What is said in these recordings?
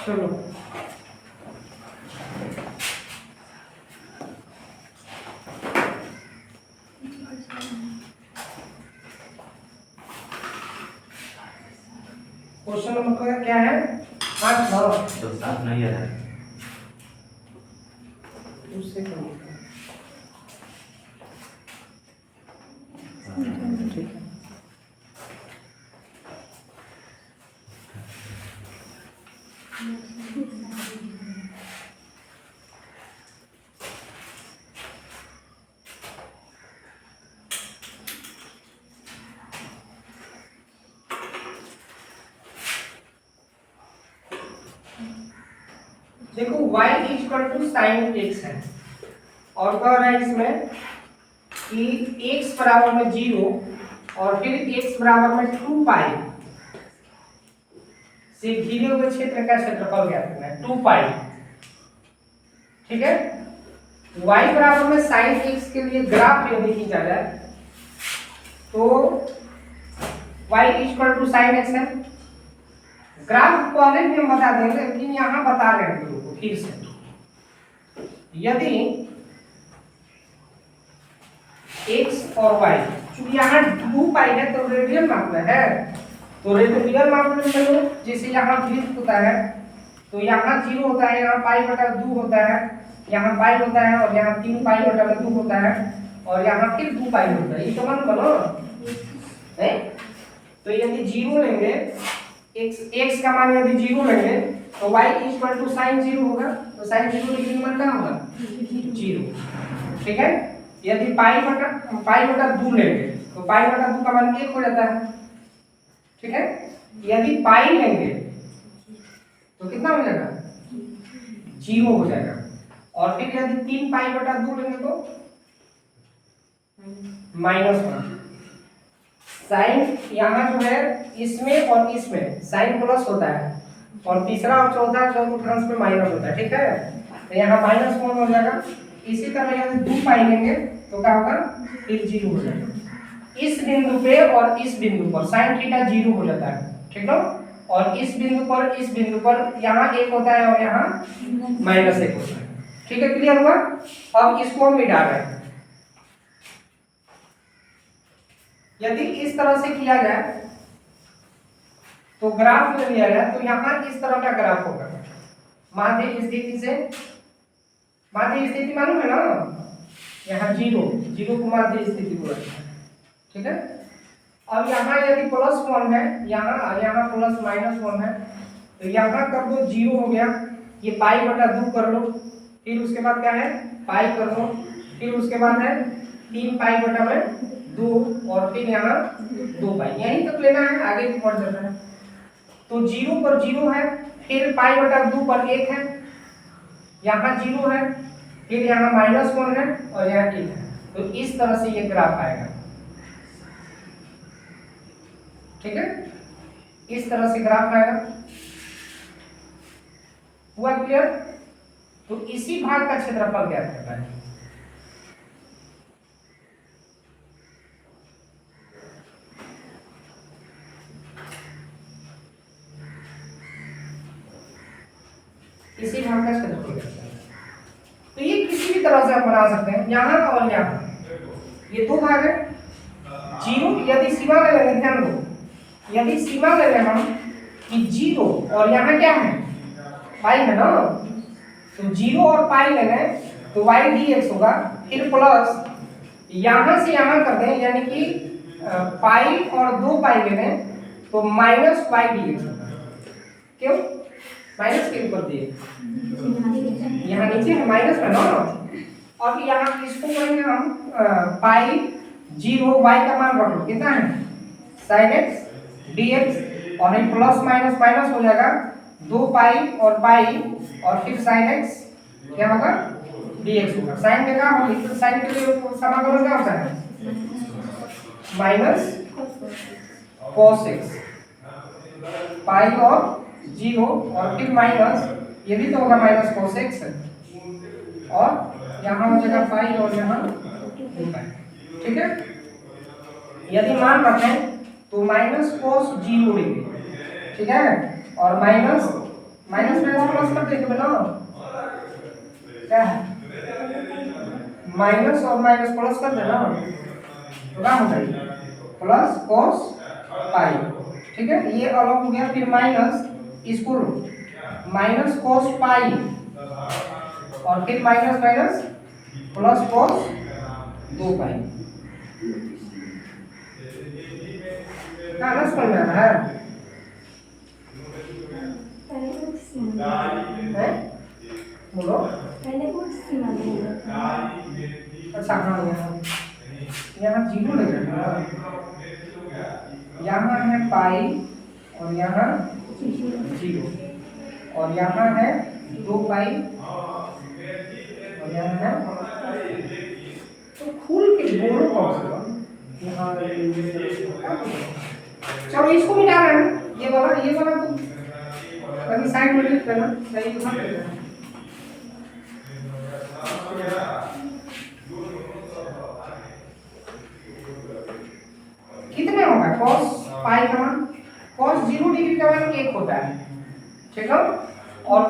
चलो question number क्या है? 8 9 तो साफ नहीं है उससे कम ठीक है। देखो y = sin x है और कह रहा है इसमें कि x बराबर में 0 और फिर x बराबर में 2 पाई से घिरे हुए क्षेत्र का क्षेत्रफल ज्ञात करना है 2 पाई। ठीक है, y बराबर में sin x के लिए ग्राफ यदि खींचा जाए तो y = sin x है। ग्राफ पहले भी हम बता देंगे लेकिन यहां बता रहे हैं लोगों को फिर से। यदि x और y चूंकि यहाँ 2 पाई है तो रेडियल माप में है तो रेडियल माप में चलो जैसे यहाँ वृत्त होता है तो यहाँ 0 होता है, यहाँ π/2 होता है, यहाँ पाई होता है और यहाँ 3 π/2 होता है और यहाँ फिर 2 पाई होता है। ये समान बनो है। तो यदि 0 लेंगे x का मान यदि 0 लेंगे तो y = sin 0 होगा तो sin 0 डिग्री मान क्या होगा 0। ठीक है, यदि π/2 लेंगे तो π/2 का मान 1 हो जाता है। ठीक है, यदि पाई लेंगे तो कितना हो जाएगा 0 हो जाएगा और फिर यदि 3 π/2 लेंगे तो -1। साइन यहाँ जो है इसमें और इसमें साइन प्लस होता है और तीसरा और चौथा चतुर्थांश में माइनस होता है। ठीक है, तो यहाँ -1 हो जाएगा। इसी तरह यदि 2 पाई लेंगे तो क्या होगा फिर 0 हो जाएगा। इस बिंदु पे और इस बिंदु पर sin थीटा 0 हो जाता है। ठीक है, और इस बिंदु पर यहाँ 1 होता है और यहाँ -1 होता है। ठीक है, क्लियर हुआ? अब इसको हम मिटा रहे हैं। यदि इस तरह से किया जाए तो ग्राफ जो लिया जाए तो यहाँ इस तरह का ग्राफ होगा। माध्य स्थिति से, माध्य स्थिति मालूम है ना, यहाँ 0 को माध्य स्थिति बोला जाता है। ठीक है, अब यहाँ यदि +1 है, यहाँ प्लस -1 है तो यहाँ कर दो 0 हो गया, ये π/2 कर लो, फिर उसके बाद क्या है पाई कर लो, फिर उसके बाद है 3 π/2 और फिर यहाँ 2 पाई, यहीं तक लेना है, आगे भी बढ़ जाता है। तो 0 पर 0 है, फिर π/2 पर 1 है, यहाँ 0 है, फिर यहाँ -1 है और यहाँ 1 है। तो इस तरह से ये ग्राफ आएगा। ठीक है, इस तरह से ग्राफ आएगा। हुआ क्लियर? तो इसी भाग का क्षेत्रफल ज्ञात करना है। इसी भाग का क्षेत्रफल ज्ञात करना है। तो ये किसी भी तरह से हम बना सकते हैं, यहाँ और यहाँ, ये 2 भाग है। 0 यदि सीमा ले लेंगे, ध्यान दो, यदि सीमा ले लें हम कि 0 और यहाँ क्या है पाई है ना, तो 0 और पाई ले लें तो y dx होगा, फिर प्लस यहाँ से यहाँ कर दें यानी कि पाई और 2 पाई ले लें तो -y dx होगा। क्यों माइनस के ऊपर दिए, यहाँ नीचे है माइनस है ना। अब यहाँ इसको करेंगे हम पाई 0 y का मान रख लो कितना है sin x dx और ये प्लस माइनस माइनस हो जाएगा 2 पाई और फिर sin x क्या होगा dx होगा। sin में क्या होगा, तो sin के लिए समाकलन क्या होता है माइनस cos x पाई और 0 और फिर माइनस, ये भी तो होगा माइनस cos x और यहाँ हो जाएगा पाई और यहाँ 2 पाई। ठीक है, यदि मान रखें तो -cos 0 लेंगे। ठीक है, और माइनस माइनस प्लस कर देंगे ना, क्या है माइनस और माइनस प्लस कर देना तो क्या हो जाएगा प्लस cos पाई, ठीक है। ये अलग हो गया, फिर माइनस इसको माइनस cos पाई और फिर माइनस माइनस प्लस cos 2 पाई। क्या ना समझ में आ रहा है? बोलो। अच्छा हाँ, यहाँ जीरो लगेगा, यहाँ है पाई और यहाँ जीरो और यहाँ है 2 पाई और यहाँ है, तो खुल के बोलो कौन सा यहाँ। चलो इसको मिटा रहे हैं, ये वाला तो कभी साइड में लिख देना, सही तो समझ लेना। कितने होगा cos पाई का मान, cos 0 डिग्री का मान 1 होता है, ठीक है। और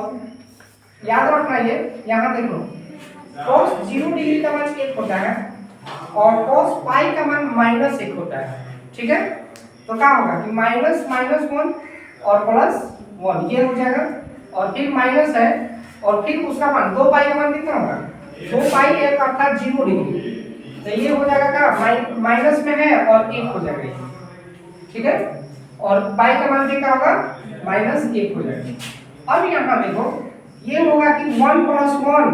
याद रखना ये यहाँ देख लो, cos 0 डिग्री का मान 1 होता है और cos पाई का मान -1 होता है, ठीक है। तो क्या होगा कि माइनस माइनस 1 और प्लस 1 ये हो जाएगा और फिर माइनस है और फिर उसका मान 2 पाई का मान कितना होगा 2 पाई 1 अर्थात 0 डिग्री, तो ये हो जाएगा क्या माइनस में है और 1 हो जाएगा, ठीक है। और पाई का मान कितना होगा -1 हो जाएगा। अब यहाँ देखो ये होगा कि 1 + 1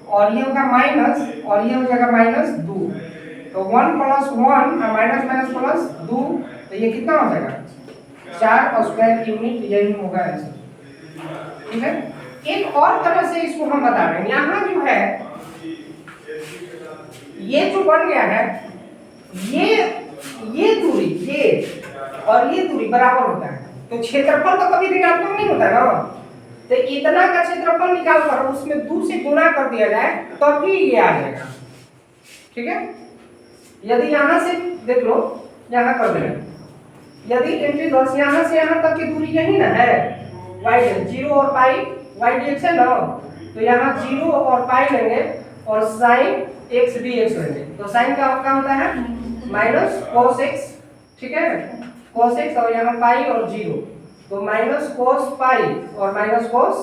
और ये होगा माइनस और ये हो जाएगा -2, तो 1 + 1 और माइनस माइनस प्लस 2, तो ये कितना हो जाएगा 4 और स्क्वायर यूनिट, यही होगा आंसर, ठीक है। एक और तरह से इसको हम बता रहे हैं, यहाँ जो है ये जो बन गया है ये दूरी ये और ये दूरी बराबर होता है, तो क्षेत्रफल तो कभी ऋणात्मक नहीं होता ना, तो इतना का क्षेत्रफल निकाल कर उसमें 2 से गुणा कर दिया जाए तभी ये आ जाएगा, ठीक है। यदि यहाँ से देख लो, यहाँ कर देना, यदि इंटीग्रल यहाँ से यहाँ तक की दूरी यही ना है y 0 और पाई y dx है ना, तो यहाँ 0 और पाई लेंगे और sin x dx लेंगे, तो sin का आपका होता है -cos x, ठीक है, cos x और यहाँ पाई और 0, तो -cos पाई और -cos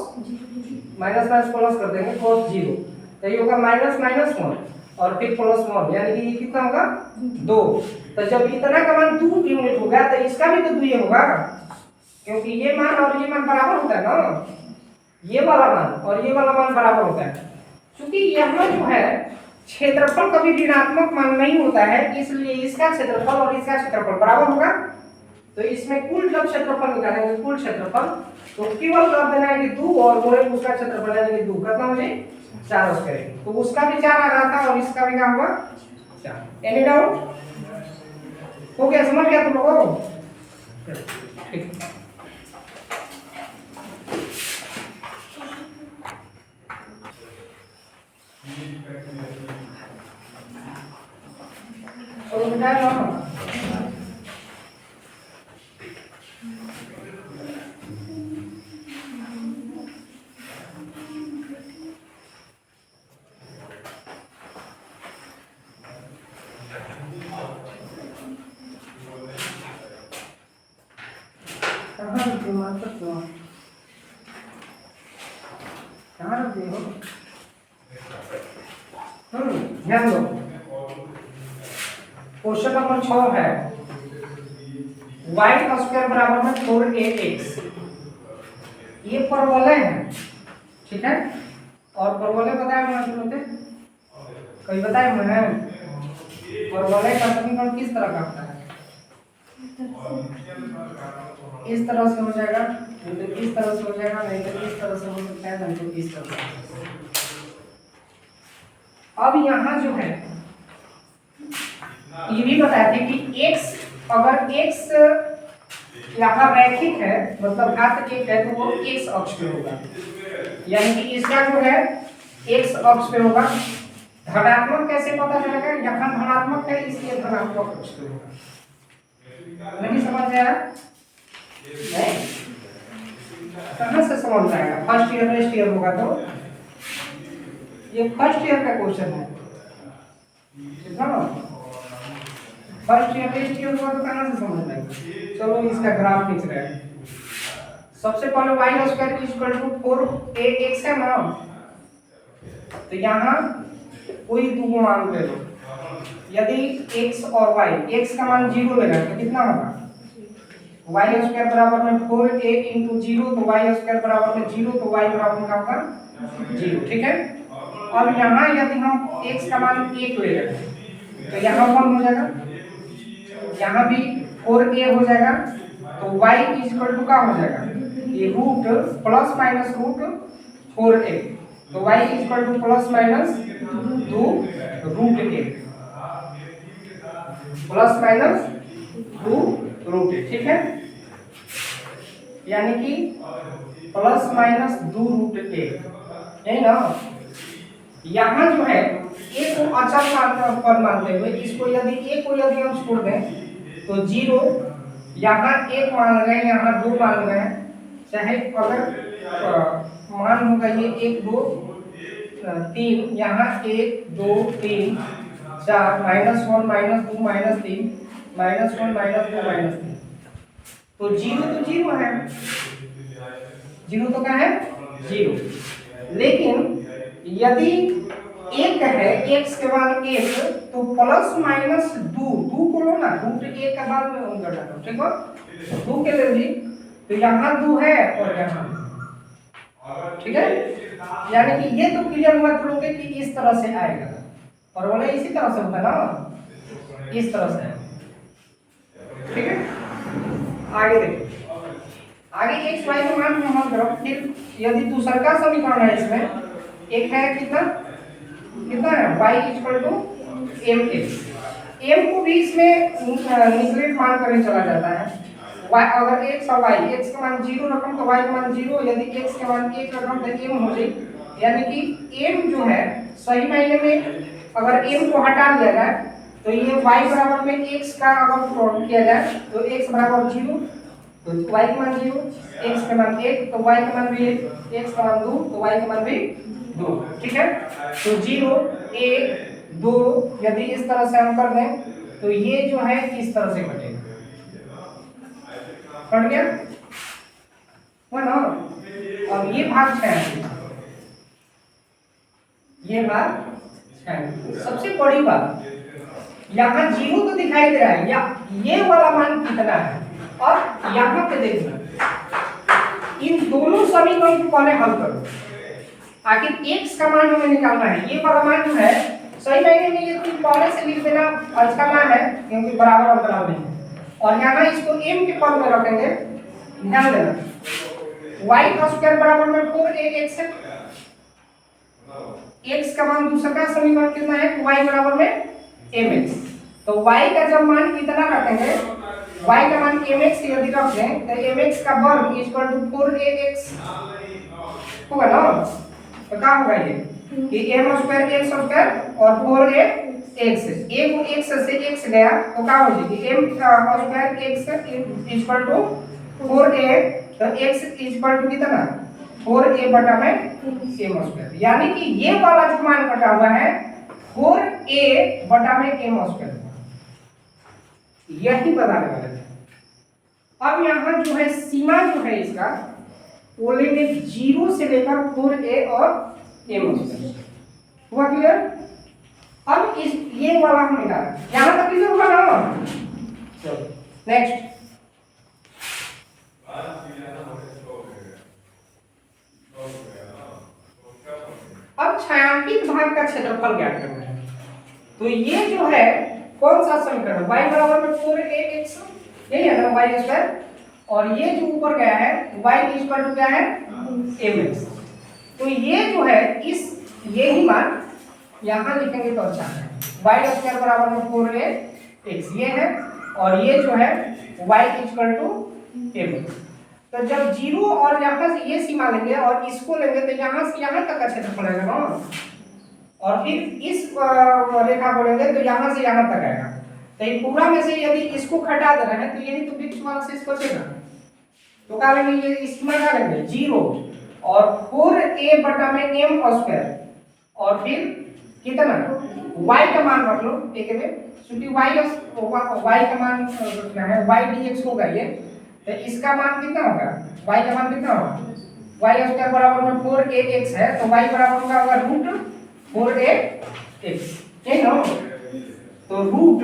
माइनस माइनस प्लस कर देंगे cos 0, तो ये होगा -1 और फिर +1, यानी कि ये कितना होगा 2। तो जब इतना का मान 2 यूनिट होगा तो इसका भी तो 2 होगा, क्योंकि ये मान और ये मान बराबर होता है ना, ये वाला मान और ये वाला मान बराबर होता है। क्योंकि यहाँ जो है क्षेत्रफल कभी ऋणात्मक मान नहीं होता है, इसलिए इसका क्षेत्रफल और इसका क्षेत्रफल बराबर होगा, तो इसमें कुल जब क्षेत्रफल निकालेंगे कुल क्षेत्रफल तो केवल कर देना है कि 2 और मोड़े उसका क्षेत्रफल यानी कि 2 कितना हो जाए 4 उसका, तो उसका भी 4 आ रहा था और इसका भी क्या हुआ 4। एनी डाउट हो गया, समझ गया तुम लोगों को, ठीक। तो बताया ना कहाँ रखते हो, ध्यान दो। क्वेश्चन नंबर 6 है y का स्क्वायर बराबर है 4ax, ये परवलय है, ठीक है। और परवलय बताया मैं शुरू होते कहीं बताया मैं, परवलय का समीकरण किस तरह का होता है, इस तरह से हो जाएगा, नहीं तो इस तरह से हो जाएगा, नहीं तो इस तरह से हो सकता है, नहीं तो इस तरह से। अब यहाँ जो है ये भी बताया था कि x अगर x यहाँ रैखिक है मतलब घात 1 है तो वो x अक्ष पे होगा, यानी कि इसका जो है x अक्ष पे होगा। धनात्मक कैसे पता चलेगा, यहाँ धनात्मक है इसलिए धनात्मक अक्ष पे होगा, नहीं समझ में आया नहीं? कहाँ से समझ में आएगा? फर्स्ट ईयर नेक्स्ट ईयर होगा तो ये फर्स्ट ईयर का क्वेश्चन है ना, फर्स्ट ईयर नेक्स्ट ईयर होगा तो कहाँ से समझ में आएगा? चलो इसका ग्राफ खींच रहे हैं। सबसे पहले y square equal to 4ax है ना, तो यहाँ कोई दो मान ले लो। यदि x और y, x का मान 0 लेगा तो कितना होगा? y स्क्वायर बराबर में 4a इंटू 0, तो y स्क्वायर बराबर में 0, तो y बराबर में क्या होगा? 0। ठीक है। अब यहाँ यदि हम x का मान 1 ले लेंगे तो यहाँ 1 हो जाएगा, यहाँ भी 4a हो जाएगा, तो y इक्वल टू क्या हो जाएगा? ये root plus minus root 4a, तो y equal to plus minus 2 root a plus minus 2 root a। ठीक है, यानी कि प्लस माइनस 2 रूट a, यही ना। यहाँ जो है a को अचल पद मानते हुए इसको यदि a को यदि हम छोड़ दें तो 0, यहाँ 1 मान रहे हैं, यहाँ 2 मान रहे हैं, चाहे अगर मान होगा ये 1 2 3, यहाँ 1 2 3 4 -1 -2 -3 -1 -2 -3, तो 0 तो 0 है, 0 तो क्या है? 0। लेकिन यदि 1 है, x के बाद 1, तो प्लस माइनस 2 को लो ना, रूट 1 के बाद में उनका डालो। ठीक है, 2 के ले ली, तो यहाँ 2 है और यहाँ, ठीक है। यानी कि ये तो क्लियर हुआ तुम लोग कि इस तरह से आएगा, और बोले इसी तरह से होता है ना, इस तरह से। ठीक है, आगे देखो, आगे x y का मान हम करो। फिर यदि दूसरा का समीकरण है, इसमें एक है कितना है y equal to mx, m को भी इसमें निकलेट मान करने चला जाता है। y अगर x और y, x का मान 0 रकम तो y का मान 0, यदि x का मान 1 रकम तो m हो जाए। यानी कि m जो है सही मायने में अगर m को हटा दिया जाए तो ये y बराबर में x का अगर प्लॉट किया जाए तो x बराबर 0, तो y का मान 0, x का मान 1, तो y का मान भी 1, x का मान 2, तो y का मान भी 2। ठीक है, तो 0 1 2 यदि इस तरह से हम कर दें तो ये जो है इस तरह से कटेगा, कट गया वो ना। अब ये भाग 6, ये भाग 6। सबसे बड़ी बात यहाँ 0 तो दिखाई दे रहा है, या ये वाला मान कितना है, और यहाँ पे देखना इन दोनों समीकरण को पहले हल करो। आखिर x का मान हमें निकालना है, ये वाला मान जो है सही मायने में ये तुम पहले से लिख देना अच्छा मान है, क्योंकि बराबर अंतराल नहीं है। और यहाँ इसको m के पद में रखेंगे, ध्यान देना y का स्क्वायर बराबर में 4ax है, x का मान दूसरा का समीकरण कितना है, y बराबर में mx, तो y का जब मान कितना रखेंगे, y का मान mx यदि रख दें तो mx का वर्ग इक्वल टू 4ax होगा ना। तो क्या होगा ये कि m स्क्वायर x स्क्वायर और 4ax, a को x से x गया तो क्या हो जाएगी m square x equal to 4a, तो x इक्वल टू कितना 4a बटा में m स्क्वायर, यानी कि ये वाला जो मान कटा हुआ है 4a बटा में m स्क्वायर, यही बताने वाले थे। अब यहाँ जो है सीमा जो है इसका वो लेंगे 0 से लेकर 4a और m स्क्वायर, हुआ क्लियर। अब इस ये वाला हम निकालें, यहाँ तक क्लियर हुआ ना। चलो नेक्स्ट, अब छायांकित भाग का क्षेत्रफल ज्ञात करना है। तो ये जो है कौन सा समीकरण, y बराबर में 4ax, यही है ना y स्क्वायर, और ये जो ऊपर गया है y इक्वल टू क्या है mx, तो ये जो है इस ये ही मान यहाँ लिखेंगे तो अच्छा है, y स्क्वायर बराबर में 4ax ये है, और ये जो है y इक्वल टू mx। तो जब 0 और यहाँ से ये सीमा लेंगे और इसको लेंगे तो यहाँ से यहाँ तक का क्षेत्रफल आएगा ना, और फिर इस रेखा को लेंगे तो यहाँ से यहाँ तक आएगा। तो ये पूरा में से यदि इसको घटा दे रहे हैं तो यही तो बीच वाला से इसको बचेगा, तो क्या लेंगे, ये इसमें क्या लेंगे 0 और 4a बटा में m स्क्वायर और फिर कितना y का मान रख लो एक में, क्योंकि y का मान रखना है, y dx होगा ये, तो इसका मान कितना होगा, y का मान कितना होगा, y स्क्वायर बराबर में 4ax है, तो y बराबर क्या होगा रूट 4ax, ठीक ना, तो रूट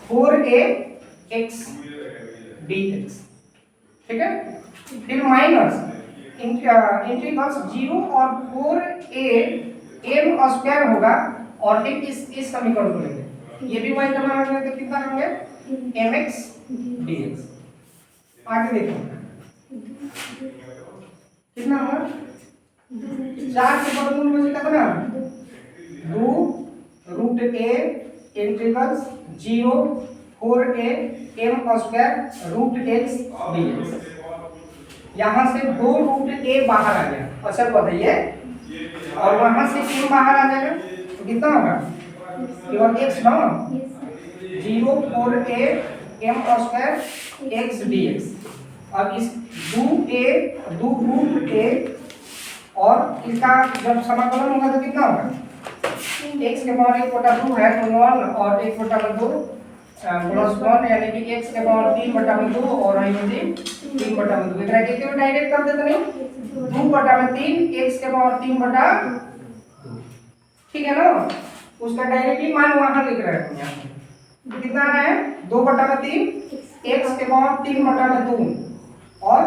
4ax dx, ठीक है। फिर माइनस इंटीग्रल्स 0 और 4a m स्क्वायर होगा और फिर इस समीकरण को लेंगे, ये भी y का मान रखेंगे तो कितना होंगे mx dx। आगे देखो कितना होगा, 4 के वर्गमूल में से कितना 2 root a integrals 0 4a m square root x dx। यहाँ से 2 रूट a बाहर आ गया, अच्छा बताइए, और वहां से m बाहर आ जाएगा तो कितना होगा केवल x ना, 0 4a m square x dx। अब इस 2 रूट a और इसका जब समाकलन होगा तो कितना होगा, x के पावर 1/2 है तो 1 और 1/2 प्लस 1 यानी कि x के पावर 3/2 और ये 3/2 इतना के डायरेक्ट कर देते नहीं 2/3 x के पावर 3/2, ठीक है ना, उसका डायरेक्टली मान वहां लिख रहे हैं यहाँ, कितना आ रहा है 2/3 x के पावर 3/2 और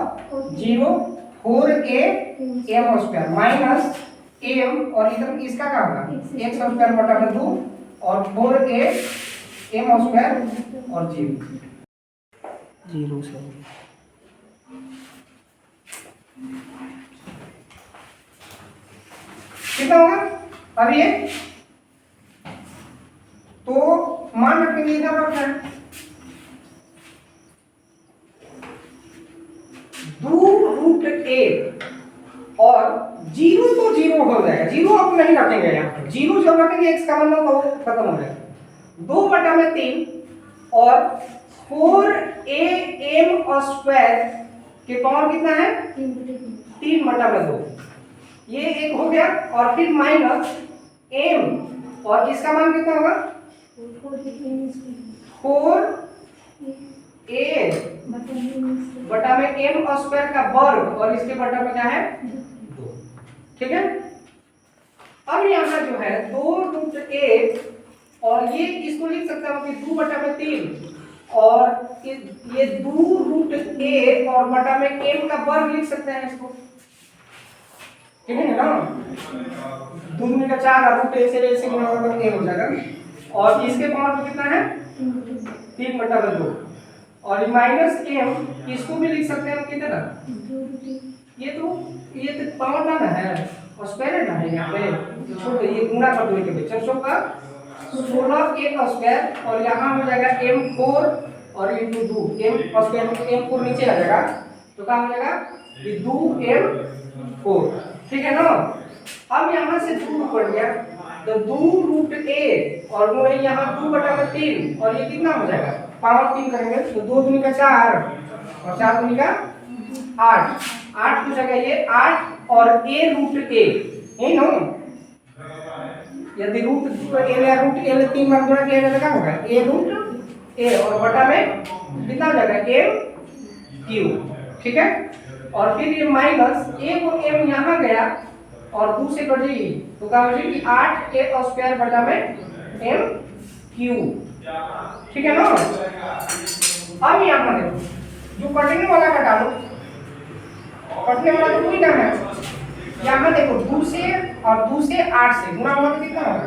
0 4a m square minus m और इधर इसका क्या होगा x स्क्वायर बटा में 2 और 4a m स्क्वायर और 0 से कितना होगा, अब ये तो मान रखेंगे इधर रखना है 2 रूट a और 0 तो 0 हो जाएगा, 0 अब नहीं रखेंगे यहाँ पर, 0 जब रखेंगे x का मान तो खत्म हो जाएगा, 2/3 और 4a m स्क्वायर के पावर कितना है 3/2, ये एक हो गया और फिर माइनस m और इसका मान कितना होगा 4a बटा में m स्क्वायर का वर्ग और इसके बटा में क्या है 2, ठीक है। अब यहाँ जो है 2 रूट a और ये इसको लिख सकता हूँ कि 2/3 और ये 2 रूट a और बटा में m का वर्ग लिख सकते हैं इसको, ठीक है ना, 2 दूनी का 4 और रूट a से गुणा होगा तो a हो जाएगा और इसके पावर में कितना है 3/2 और माइनस m इसको भी लिख सकते हैं कितना, ये तो पावर ना है और स्क्वायर ना है यहाँ पे, छोड़ ये गुणा कर दो के बीच 400 का 16a स्क्वायर और यहाँ हो जाएगा m4 और इनटू 2 m स्क्वायर में m4 नीचे आ जाएगा तो क्या हो जाएगा ये 2m4, ठीक है ना। अब यहाँ से 2 ऊपर गया तो 2 रूट a और वो है यहाँ 2/3 और ये कितना हो जाएगा पावर 3 करेंगे तो 2 दूनी का 4 और 4 दूनी का 8 हो जाएगा ये 8 और a रूट a, यही ना, यदि रूट a या रूट a 3 बार गुणा किया जाएगा क्या होगा a रूट a और बटा में कितना हो जाएगा m q, ठीक है। और फिर ये माइनस a को m यहाँ गया और 2 से कटी तो क्या हो कि 8a स्क्वायर बटा में m q, ठीक है ना। अब यहाँ देखो जो कटने वाला कटा लो, कटने वाला तो कोई ना है, यहाँ देखो 2 से और 2 से 8 से गुणा होगा तो कितना होगा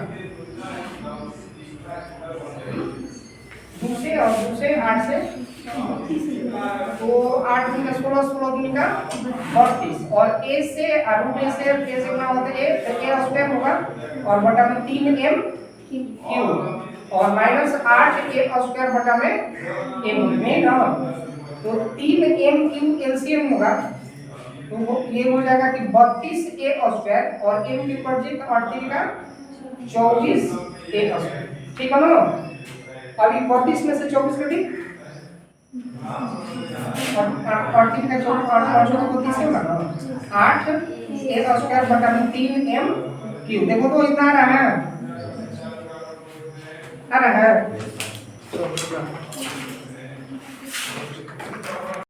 2 से और 2 से 8 से तो 8 दूनी का 16 16 दूनी का 32 और a से रूट a से गुणा होता है a तो a स्क्वायर होगा और बटा में 3m क्यूब और माइनस 8a स्क्वायर बटा में m में ना, तो 3m क्यूब एलसीएम होगा तो ये हो जाएगा कि 32a स्क्वायर और m की परजित 38 का 24a स्क्वायर, ठीक है ना। अभी 32 में से 24 कटी और तीन का चौक और को 30 होगा ना 8 a का स्क्वायर बटा में 3m क्यूब। देखो तो इतना आ रहा है